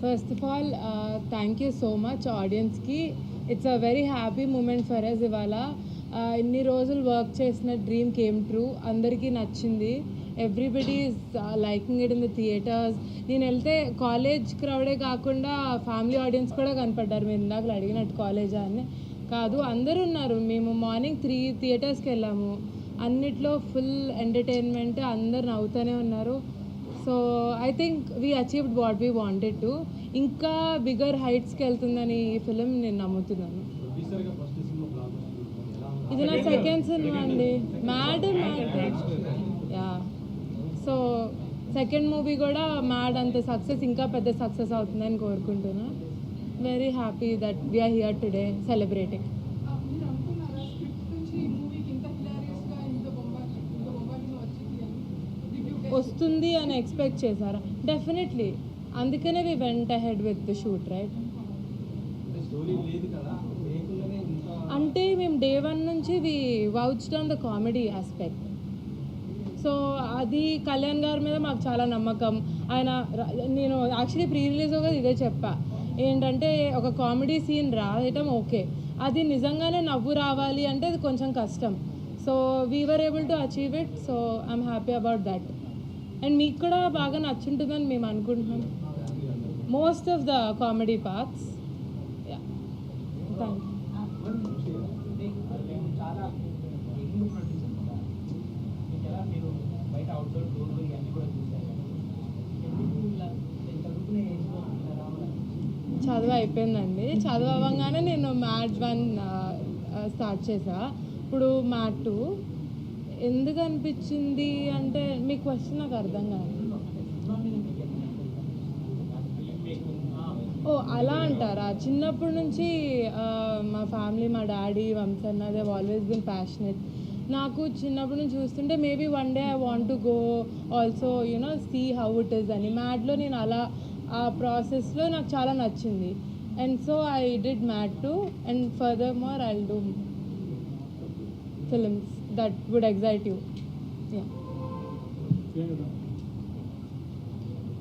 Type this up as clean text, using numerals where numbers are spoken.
First of all thank you so much ఆడియన్స్కి. It's a very happy moment for us. ఇవాళ ఇన్ని రోజులు work చేసిన డ్రీమ్ కేమ్ ట్రూ. అందరికీ నచ్చింది. Everybody is liking it in the theatres. నేను వెళ్తే కాలేజ్ క్రౌడే కాకుండా ఫ్యామిలీ ఆడియన్స్ కూడా కనపడ్డారు. మీరు ఇందాక అడిగినట్టు కాలేజా అని కాదు, అందరూ ఉన్నారు. మేము మార్నింగ్ 3 థియేటర్స్కి వెళ్ళాము. అన్నిట్లో ఫుల్ ఎంటర్టైన్మెంట్, అందరు నవ్వుతూనే ఉన్నారు. So I think we achieved what we wanted to. ఇంకా బిగ్గర్ హైట్స్కి వెళ్తుందని ఈ ఫిలిం నేను నమ్ముతున్నాను. ఇది నా సెకండ్ సినిమా అండి. Mad yeah. So second movie కూడా మ్యాడ్ అంత సక్సెస్, ఇంకా పెద్ద సక్సెస్ అవుతుందని కోరుకుంటున్నా. Very happy that we are here today celebrating. వస్తుంది అని ఎక్స్పెక్ట్ చేశారా? డెఫినెట్లీ, అందుకనే we went ahead with the shoot, right? అంటే మేము డే 1 నుంచి we vouched on the comedy aspect. So అది కళ్యాణ్ గారి మీద మాకు చాలా నమ్మకం. ఆయన నేను యాక్చువల్లీ ప్రీ రిలీజ్గా ఇదే చెప్పా, ఏంటంటే ఒక కామెడీ సీన్ రాయటం ఓకే, అది నిజంగానే నవ్వు రావాలి అంటే అది కొంచెం కష్టం. So we were able to achieve it. So I'm happy about that. And మీకు కూడా బాగా నచ్చుంటుందని మేము అనుకుంటున్నాం. Most of the comedy parts. Yeah, thank you. చదువు అయిపోయిందండి. చదువు అవ్వగానే నేను మ్యాథ్ 1 స్టార్ట్ చేసా. ఇప్పుడు మ్యాథ్ 2 ఎందుకు అనిపించింది అంటే, మీ క్వశ్చన్ నాకు అర్థం కాదు. ఓ అలా అంటారా? చిన్నప్పటి నుంచి మా ఫ్యామిలీ, మా డాడీ, వంశన్న, దే ఆల్వేస్ బిన్ ప్యాషనెట్. నాకు చిన్నప్పటి నుంచి చూస్తుంటే maybe one day I want to go also you know see how it is అని. మ్యాథ్లో నేను అలా ఆ ప్రాసెస్లో నాకు చాలా నచ్చింది. And so I did math 2 and further more I will do films that would excite you. Yeah.